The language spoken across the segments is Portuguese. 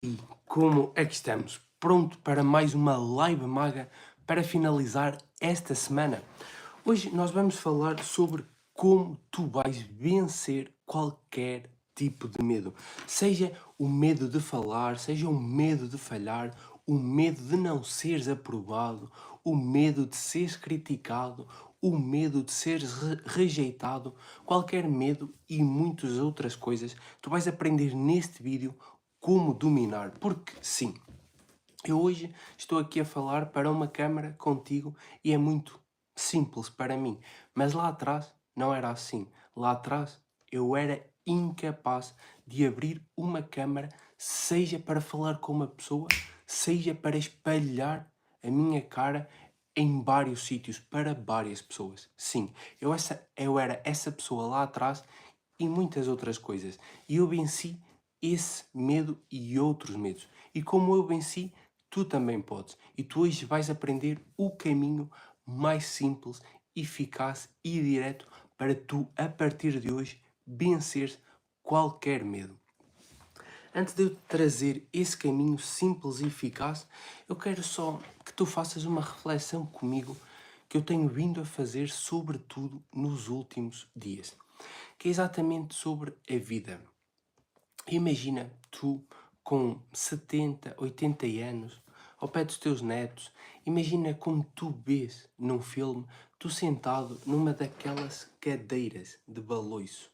E como é que estamos? Pronto para mais uma live maga para finalizar esta semana? Hoje nós vamos falar sobre como tu vais vencer qualquer tipo de medo. Seja o medo de falar, seja o medo de falhar, o medo de não seres aprovado, o medo de seres criticado, o medo de seres rejeitado, qualquer medo e muitas outras coisas, tu vais aprender neste vídeo como dominar. Porque sim, eu hoje estou aqui a falar para uma câmara contigo e é muito simples para mim. Mas lá atrás não era assim. Lá atrás eu era incapaz de abrir uma câmara, seja para falar com uma pessoa, seja para espalhar a minha cara em vários sítios para várias pessoas. Sim, eu era essa pessoa lá atrás e muitas outras coisas. E eu venci esse medo e outros medos. E como eu venci, tu também podes. E tu hoje vais aprender o caminho mais simples, eficaz e direto para tu, a partir de hoje, vencer qualquer medo. Antes de eu te trazer esse caminho simples e eficaz, eu quero só que tu faças uma reflexão comigo que eu tenho vindo a fazer, sobretudo nos últimos dias, que é exatamente sobre a vida. Imagina tu com 70, 80 anos, ao pé dos teus netos, imagina como tu vês num filme, tu sentado numa daquelas cadeiras de baloiço,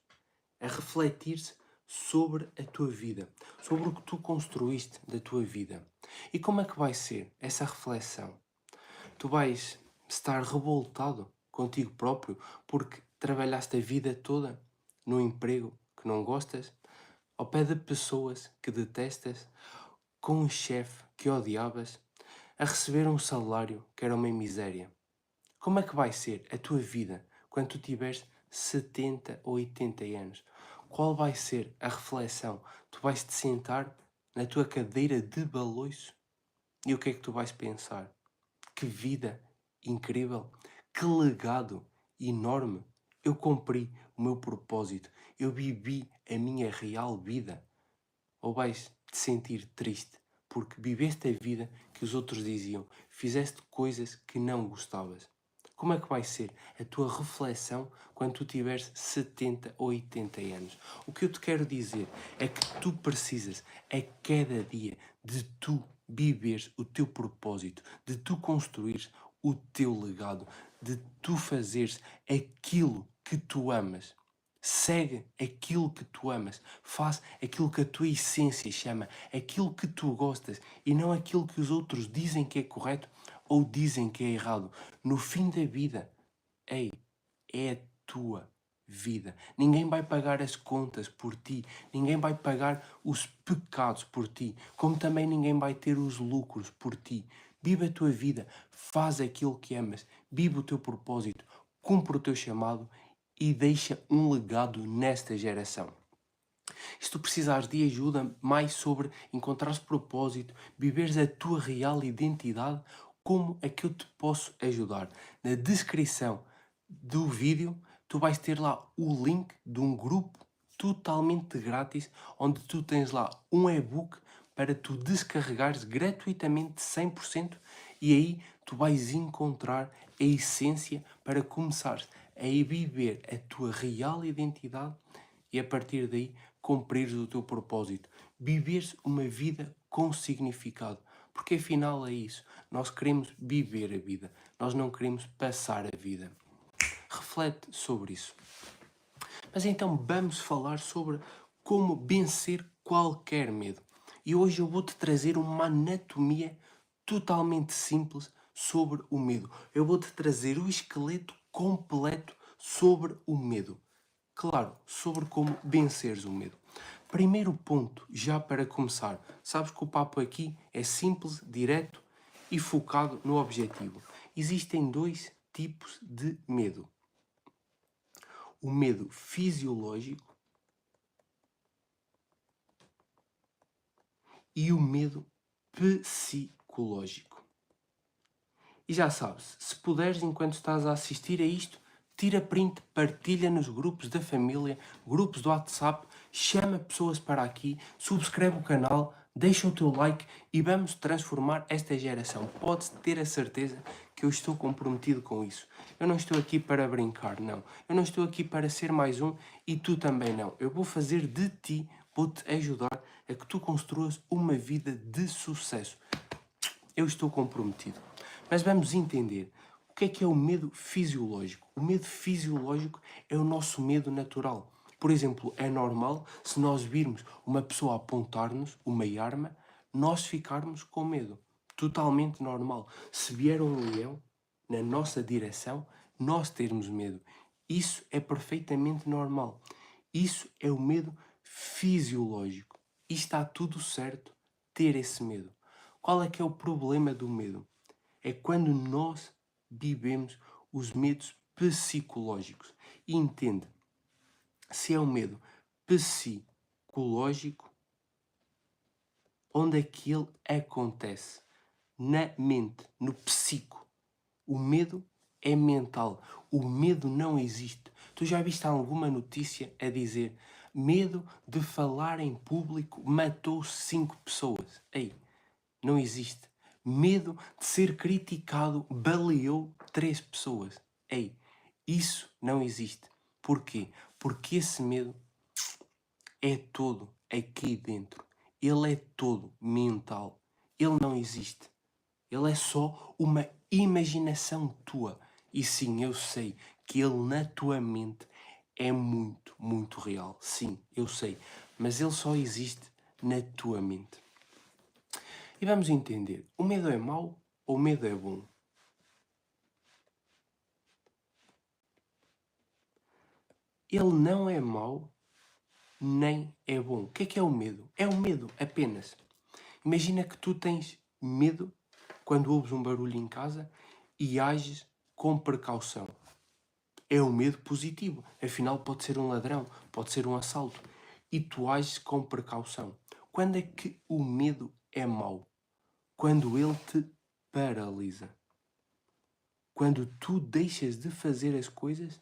a refletir-se sobre a tua vida, sobre o que tu construíste da tua vida. E como é que vai ser essa reflexão? Tu vais estar revoltado contigo próprio porque trabalhaste a vida toda num emprego que não gostas, ao pé de pessoas que detestas, com um chefe que odiavas, a receber um salário que era uma miséria. Como é que vai ser a tua vida quando tu tiveres 70 ou 80 anos? Qual vai ser a reflexão? Tu vais te sentar na tua cadeira de baloiço e o que é que tu vais pensar? Que vida incrível! Que legado enorme! Eu cumpri o meu propósito. Eu vivi a minha real vida. Ou vais te sentir triste porque viveste a vida que os outros diziam, fizeste coisas que não gostavas. Como é que vai ser a tua reflexão quando tu tiveres 70 ou 80 anos? O que eu te quero dizer é que tu precisas, a cada dia, de tu viveres o teu propósito, de tu construires o teu legado, de tu fazeres aquilo que tu amas. Segue aquilo que tu amas. Faz aquilo que a tua essência chama. Aquilo que tu gostas. E não aquilo que os outros dizem que é correto ou dizem que é errado. No fim da vida, ei, é a tua vida. Ninguém vai pagar as contas por ti. Ninguém vai pagar os pecados por ti. Como também ninguém vai ter os lucros por ti. Vive a tua vida. Faz aquilo que amas. Vive o teu propósito. Cumpre o teu chamado e deixa um legado nesta geração. Se tu precisares de ajuda mais sobre encontrares propósito, viveres a tua real identidade, como é que eu te posso ajudar? Na descrição do vídeo, tu vais ter lá o link de um grupo totalmente grátis, onde tu tens lá um e-book para tu descarregares gratuitamente 100% e aí tu vais encontrar a essência para começares a viver a tua real identidade e a partir daí cumprires o teu propósito. Viveres uma vida com significado. Porque afinal é isso. Nós queremos viver a vida. Nós não queremos passar a vida. Reflete sobre isso. Mas então vamos falar sobre como vencer qualquer medo. E hoje eu vou-te trazer uma anatomia totalmente simples sobre o medo. Eu vou-te trazer o esqueleto completo sobre o medo. Claro, sobre como venceres o medo. Primeiro ponto, já para começar, sabes que o papo aqui é simples, direto e focado no objetivo. Existem dois tipos de medo: o medo fisiológico e o medo psicológico. E já sabes, se puderes, enquanto estás a assistir a isto, tira print, partilha nos grupos da família, grupos do WhatsApp, chama pessoas para aqui, subscreve o canal, Deixa o teu like e vamos transformar esta geração. Podes ter a certeza que eu estou comprometido com isso. Eu não estou aqui para brincar, não. Eu não estou aqui para ser mais um e tu também não. Eu vou fazer de ti, vou-te ajudar a que tu construas uma vida de sucesso. Eu estou comprometido. Mas vamos entender o que é o medo fisiológico. O medo fisiológico é o nosso medo natural. Por exemplo, é normal se nós virmos uma pessoa apontar-nos uma arma, nós ficarmos com medo. Totalmente normal. Se vier um leão na nossa direção, nós termos medo. Isso é perfeitamente normal. Isso é o medo fisiológico. E está tudo certo ter esse medo. Qual é que é o problema do medo? É quando nós vivemos os medos psicológicos. E entende, se é um medo psicológico, onde é que ele acontece? Na mente, no psico. O medo é mental. O medo não existe. Tu já viste alguma notícia a dizer medo de falar em público matou 5 pessoas? Ei, não existe. Medo de ser criticado baleou 3 pessoas. Ei, isso não existe. Porquê? Porque esse medo é todo aqui dentro. Ele é todo mental. Ele não existe. Ele é só uma imaginação tua. E sim, eu sei que ele na tua mente é muito, muito real. Sim, eu sei. Mas ele só existe na tua mente. E vamos entender, o medo é mau ou o medo é bom? Ele não é mau, nem é bom. O que é o medo? É o medo, apenas. Imagina que tu tens medo quando ouves um barulho em casa e ages com precaução. É o medo positivo. Afinal, pode ser um ladrão, pode ser um assalto. E tu ages com precaução. Quando é que o medo é mau? Quando ele te paralisa. Quando tu deixas de fazer as coisas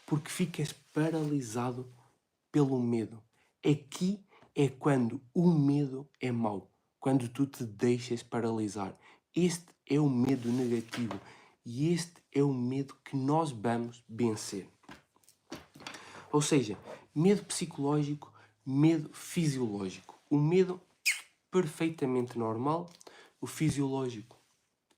porque ficas paralisado pelo medo. Aqui é quando o medo é mau, quando tu te deixas paralisar. Este é o medo negativo e este é o medo que nós vamos vencer. Ou seja, medo psicológico, medo fisiológico. O medo perfeitamente normal, o fisiológico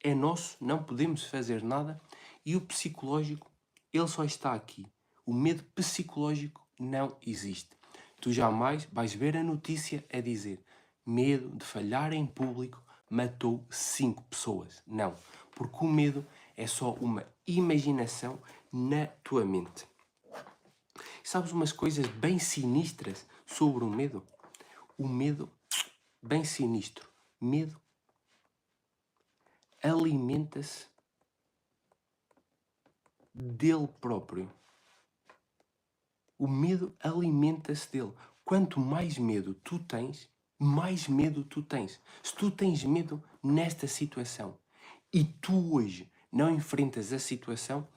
é nosso, não podemos fazer nada, e o psicológico, ele só está aqui. O medo psicológico não existe. Tu jamais vais ver a notícia a dizer medo de falhar em público matou 5 pessoas. Não, porque o medo é só uma imaginação na tua mente. Sabes umas coisas bem sinistras sobre o medo? O medo, bem sinistro. Medo alimenta-se dele próprio. O medo alimenta-se dele. Quanto mais medo tu tens, mais medo tu tens. Se tu tens medo nesta situação e tu hoje não enfrentas a situação,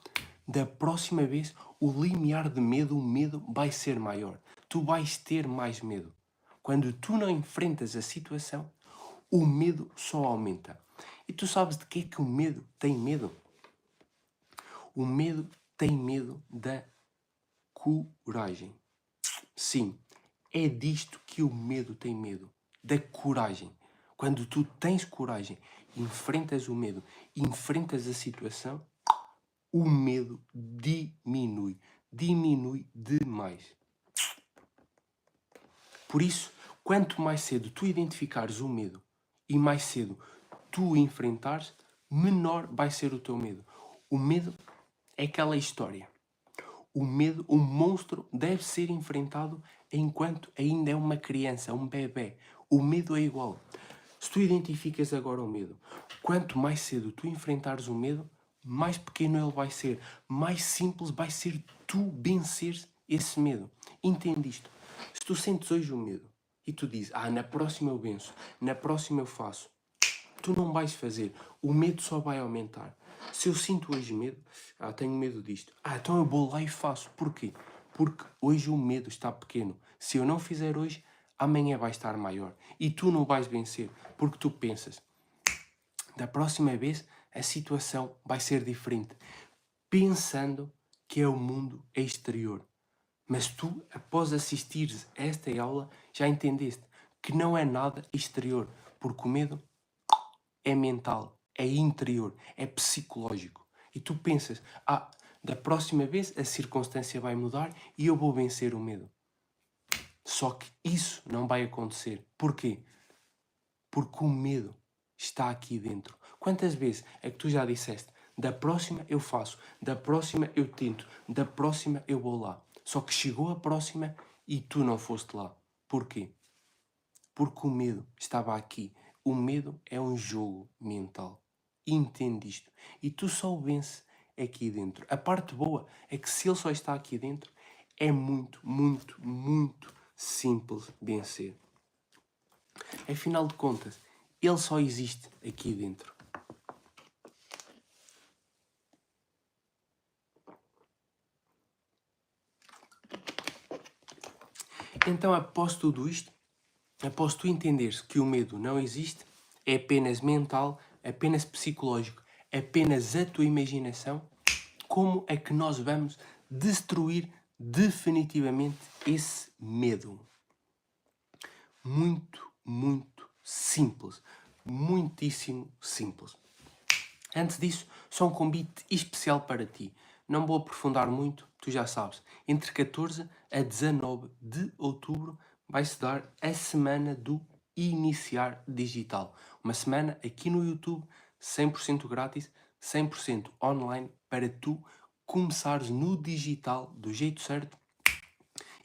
da próxima vez o limiar de medo, o medo vai ser maior. Tu vais ter mais medo. Quando tu não enfrentas a situação, o medo só aumenta. E tu sabes de que é que o medo tem medo? O medo tem medo da coragem. Sim, é disto que o medo tem medo. Da coragem. Quando tu tens coragem, enfrentas o medo, enfrentas a situação, o medo diminui. Diminui demais. Por isso, quanto mais cedo tu identificares o medo e mais cedo tu enfrentares, menor vai ser o teu medo. O medo é aquela história. O medo, o monstro, deve ser enfrentado enquanto ainda é uma criança, um bebê. O medo é igual. Se tu identificas agora o medo, quanto mais cedo tu enfrentares o medo, mais pequeno ele vai ser. Mais simples vai ser tu venceres esse medo. Entende isto? Se tu sentes hoje o medo e tu dizes, na próxima eu venço, na próxima eu faço, tu não vais fazer. O medo só vai aumentar. Se eu sinto hoje medo, tenho medo disto. Então eu vou lá e faço. Porquê? Porque hoje o medo está pequeno. Se eu não fizer hoje, amanhã vai estar maior. E tu não vais vencer, porque tu pensas, da próxima vez a situação vai ser diferente, pensando que é o mundo exterior. Mas tu, após assistires a esta aula, já entendeste que não é nada exterior, porque o medo é mental, é interior, é psicológico. E tu pensas, da próxima vez a circunstância vai mudar e eu vou vencer o medo. Só que isso não vai acontecer. Porquê? Porque o medo está aqui dentro. Quantas vezes é que tu já disseste, da próxima eu faço, da próxima eu tento, da próxima eu vou lá. Só que chegou a próxima e tu não foste lá. Porquê? Porque o medo estava aqui. O medo é um jogo mental. Entende isto. E tu só o vences aqui dentro. A parte boa é que se ele só está aqui dentro, é muito, muito, muito simples vencer. Afinal de contas, ele só existe aqui dentro. Então, após tudo isto, após tu entenderes que o medo não existe, é apenas mental, apenas psicológico, apenas a tua imaginação, como é que nós vamos destruir definitivamente esse medo? Muito, muito simples. Muitíssimo simples. Antes disso, só um convite especial para ti. Não vou aprofundar muito, tu já sabes. Entre 14 a 19 de outubro vai-se dar a semana do Iniciar Digital. Uma semana aqui no YouTube, 100% grátis, 100% online, para tu começares no digital do jeito certo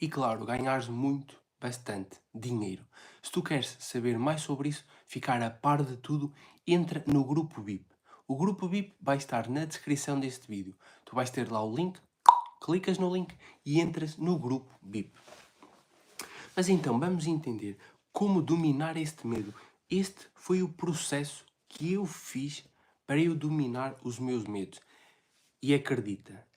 e, claro, ganhares muito, bastante dinheiro. Se tu queres saber mais sobre isso, ficar a par de tudo, entra no grupo VIP. O grupo VIP vai estar na descrição deste vídeo. Tu vais ter lá o link, clicas no link e entras no grupo VIP. Mas então, vamos entender como dominar este medo. Este foi o processo que eu fiz para eu dominar os meus medos. E acredita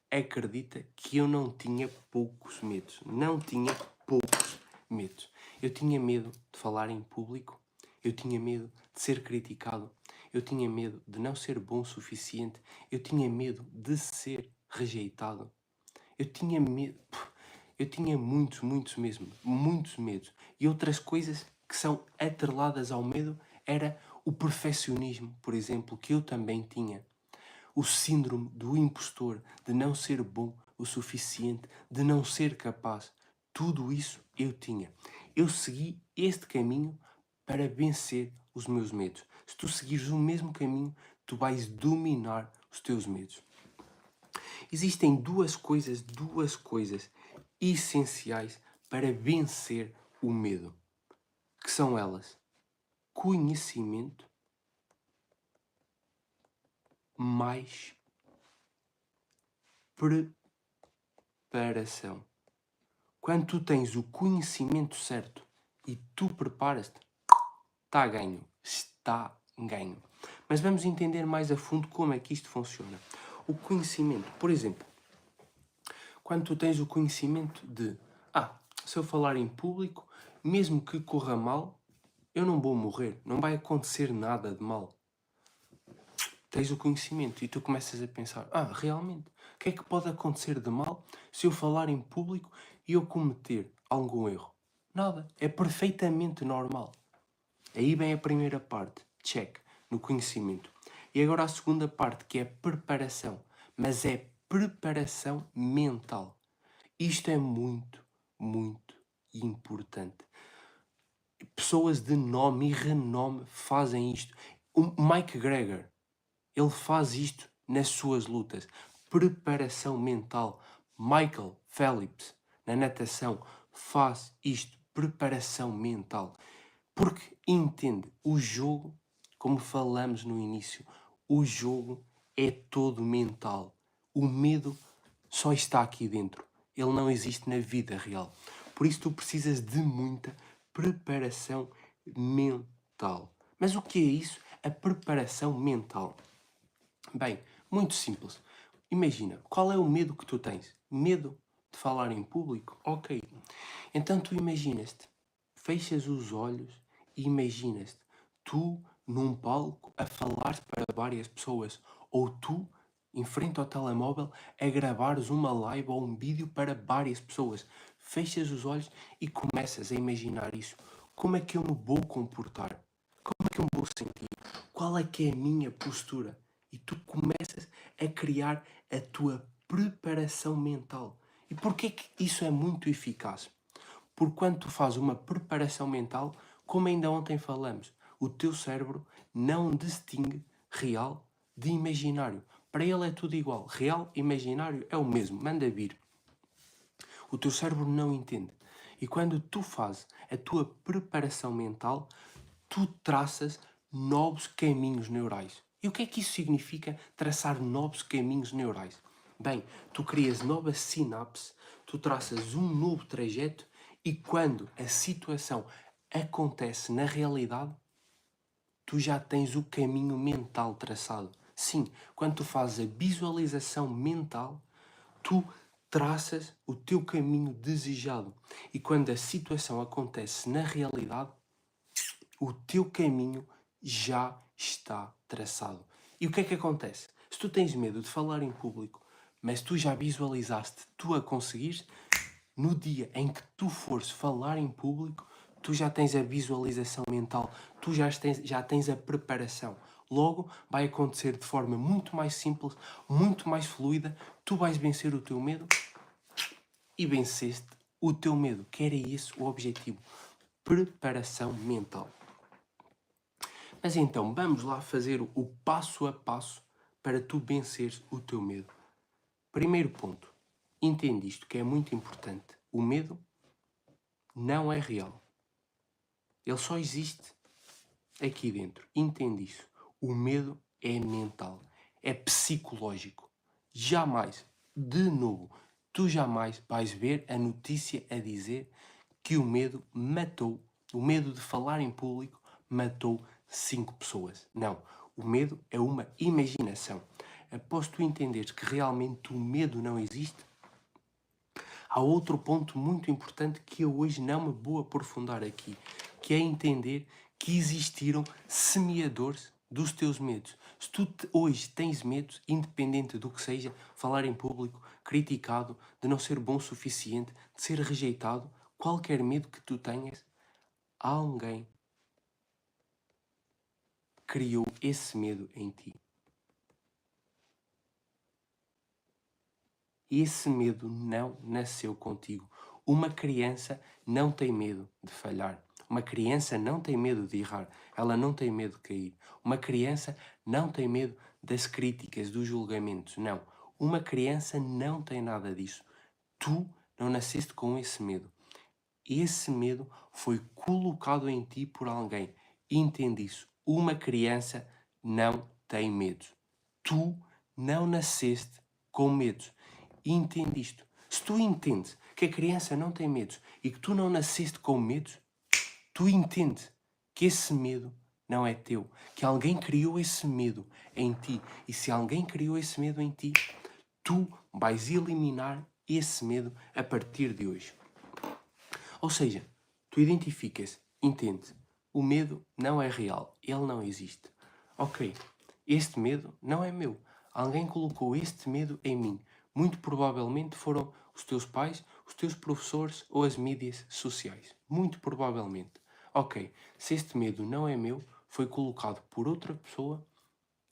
que eu não tinha poucos medos. Não tinha poucos medos. Eu tinha medo de falar em público, eu tinha medo de ser criticado, eu tinha medo de não ser bom o suficiente, eu tinha medo de ser rejeitado, eu tinha medo, eu tinha muitos mesmo, muitos medos. E outras coisas que são atreladas ao medo era o perfeccionismo, por exemplo, que eu também tinha. O síndrome do impostor, de não ser bom o suficiente, de não ser capaz. Tudo isso eu tinha. Eu segui este caminho para vencer os meus medos. Se tu seguires o mesmo caminho, tu vais dominar os teus medos. Existem duas coisas essenciais para vencer o medo, que são elas: conhecimento mais preparação. Quando tu tens o conhecimento certo e tu preparas-te, está ganho. Está ganho. Mas vamos entender mais a fundo como é que isto funciona. O conhecimento, por exemplo, quando tu tens o conhecimento de se eu falar em público, mesmo que corra mal, eu não vou morrer, não vai acontecer nada de mal. Tens o conhecimento e tu começas a pensar, realmente, o que é que pode acontecer de mal se eu falar em público e eu cometer algum erro? Nada, é perfeitamente normal. Aí vem a primeira parte, check, no conhecimento. E agora a segunda parte, que é preparação, mas é preparação mental. Isto é muito, muito importante. Pessoas de nome e renome fazem isto. O Mike Gregor, ele faz isto nas suas lutas. Preparação mental. Michael Phelps, na natação, faz isto. Preparação mental. Porque entende, o jogo, como falamos no início, o jogo é todo mental. O medo só está aqui dentro. Ele não existe na vida real. Por isso tu precisas de muita preparação mental. Mas o que é isso? A preparação mental. Bem, muito simples. Imagina, qual é o medo que tu tens? Medo de falar em público? Ok. Então tu imaginas-te fechas os olhos e imaginas-te tu num palco a falar para várias pessoas ou tu em frente ao telemóvel a gravares uma live ou um vídeo para várias pessoas. Fechas os olhos e começas a imaginar isso. Como é que eu me vou comportar? Como é que eu me vou sentir? Qual é que é a minha postura? E tu começas a criar a tua preparação mental. E porquê que isso é muito eficaz? Porque quando tu fazes uma preparação mental, como ainda ontem falamos, o teu cérebro não distingue real de imaginário. Para ele é tudo igual. Real e imaginário é o mesmo. Manda vir. O teu cérebro não entende. E quando tu fazes a tua preparação mental, tu traças novos caminhos neurais. E o que é que isso significa, traçar novos caminhos neurais? Bem, tu crias novas sinapses, tu traças um novo trajeto e quando a situação acontece na realidade, tu já tens o caminho mental traçado. Sim, quando tu fazes a visualização mental, tu traças o teu caminho desejado. E quando a situação acontece na realidade, o teu caminho já está traçado. E o que é que acontece? Se tu tens medo de falar em público, mas tu já visualizaste tu a conseguires, no dia em que tu fores falar em público, tu já tens a visualização mental, tu já tens a preparação. Logo, vai acontecer de forma muito mais simples, muito mais fluida, tu vais vencer o teu medo e venceste o teu medo, que era esse o objetivo. Preparação mental. Mas então, vamos lá fazer o passo a passo para tu venceres o teu medo. Primeiro ponto. Entende isto que é muito importante. O medo não é real. Ele só existe aqui dentro. Entende isso. O medo é mental. É psicológico. Jamais, de novo, tu jamais vais ver a notícia a dizer que o medo matou, o medo de falar em público matou 5 pessoas. Não. O medo é uma imaginação. Após tu entenderes que realmente o medo não existe, há outro ponto muito importante que eu hoje não me vou aprofundar aqui, que é entender que existiram semeadores dos teus medos. Se tu hoje tens medo, independente do que seja, falar em público, criticado, de não ser bom o suficiente, de ser rejeitado, qualquer medo que tu tenhas, alguém criou esse medo em ti. Esse medo não nasceu contigo. Uma criança não tem medo de falhar. Uma criança não tem medo de errar. Ela não tem medo de cair. Uma criança não tem medo das críticas, dos julgamentos. Não. Uma criança não tem nada disso. Tu não nasceste com esse medo. Esse medo foi colocado em ti por alguém. Entende isso. Uma criança não tem medo. Tu não nasceste com medos. Entende isto. Se tu entendes que a criança não tem medos e que tu não nasceste com medos, tu entendes que esse medo não é teu, que alguém criou esse medo em ti. E se alguém criou esse medo em ti, tu vais eliminar esse medo a partir de hoje. Ou seja, tu identificas, entendes, o medo não é real, ele não existe. Ok, este medo não é meu. Alguém colocou este medo em mim. Muito provavelmente foram os teus pais, os teus professores ou as mídias sociais. Muito provavelmente. Ok, se este medo não é meu, foi colocado por outra pessoa,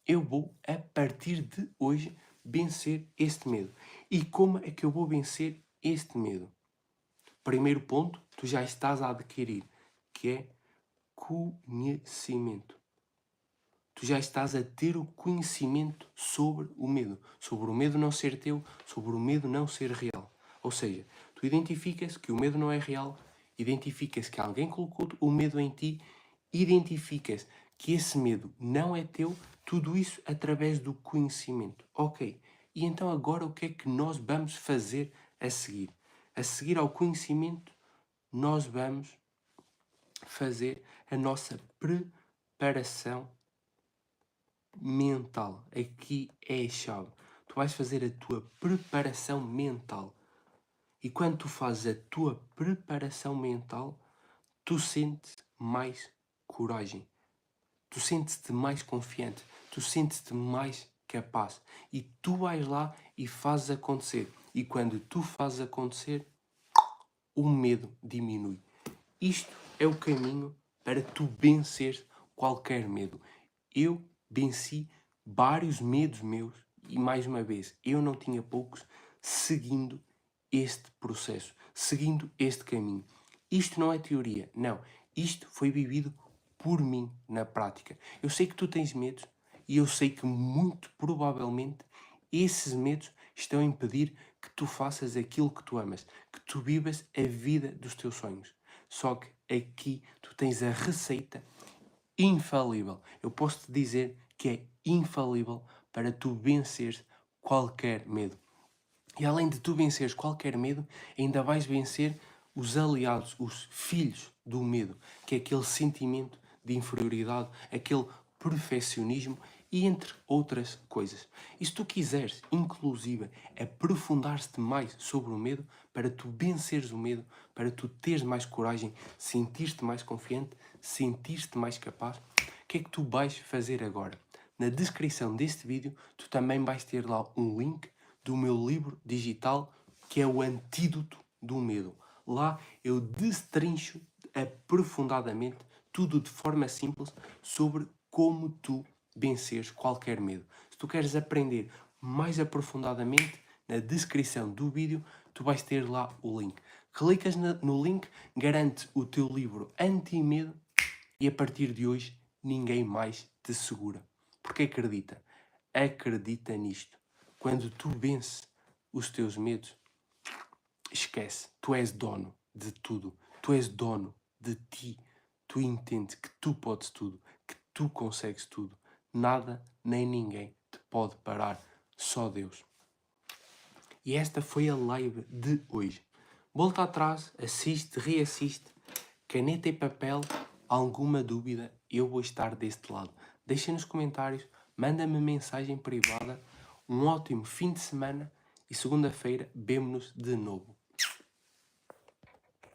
eu vou, a partir de hoje, vencer este medo. E como é que eu vou vencer este medo? Primeiro ponto, tu já estás a adquirir, que é conhecimento. Tu já estás a ter o conhecimento sobre o medo não ser teu, sobre o medo não ser real. Ou seja, tu identificas que o medo não é real, identificas que alguém colocou o medo em ti, identificas que esse medo não é teu, tudo isso através do conhecimento. Ok, e então agora o que é que nós vamos fazer a seguir? A seguir ao conhecimento, nós vamos fazer a nossa preparação mental. Aqui é a chave. Tu vais fazer a tua preparação mental. E quando tu fazes a tua preparação mental, tu sentes mais coragem, tu sentes-te mais confiante, tu sentes-te mais capaz e tu vais lá e fazes acontecer. E quando tu fazes acontecer, o medo diminui. Isto é o caminho para tu vencer qualquer medo. Eu venci vários medos meus e, mais uma vez, eu não tinha poucos, seguindo este processo, seguindo este caminho. Isto não é teoria, não. Isto foi vivido por mim na prática. Eu sei que tu tens medos e eu sei que muito provavelmente esses medos estão a impedir que tu faças aquilo que tu amas, que tu vivas a vida dos teus sonhos. Só que aqui tu tens a receita infalível. Eu posso te dizer que é infalível para tu venceres qualquer medo. E além de tu venceres qualquer medo, ainda vais vencer os aliados, os filhos do medo, que é aquele sentimento de inferioridade, aquele perfeccionismo e entre outras coisas. E se tu quiseres, inclusive, aprofundar-te mais sobre o medo, para tu venceres o medo, para tu teres mais coragem, sentir-te mais confiante, sentir-te mais capaz, o que é que tu vais fazer agora? Na descrição deste vídeo, tu também vais ter lá um link do meu livro digital, que é o Antídoto do Medo. Lá eu destrincho aprofundadamente, tudo de forma simples, sobre como tu venceres qualquer medo. Se tu queres aprender mais aprofundadamente, na descrição do vídeo, tu vais ter lá o link. Clicas no link, garante o teu livro anti-medo e a partir de hoje ninguém mais te segura. Porque acredita. Acredita nisto. Quando tu vences os teus medos, esquece. Tu és dono de tudo. Tu és dono de ti. Tu entendes que tu podes tudo, que tu consegues tudo. Nada nem ninguém te pode parar. Só Deus. E esta foi a live de hoje. Volta atrás, assiste, reassiste, caneta e papel, alguma dúvida, eu vou estar deste lado. Deixa nos comentários, manda-me mensagem privada. Um ótimo fim de semana e segunda-feira vemo-nos de novo.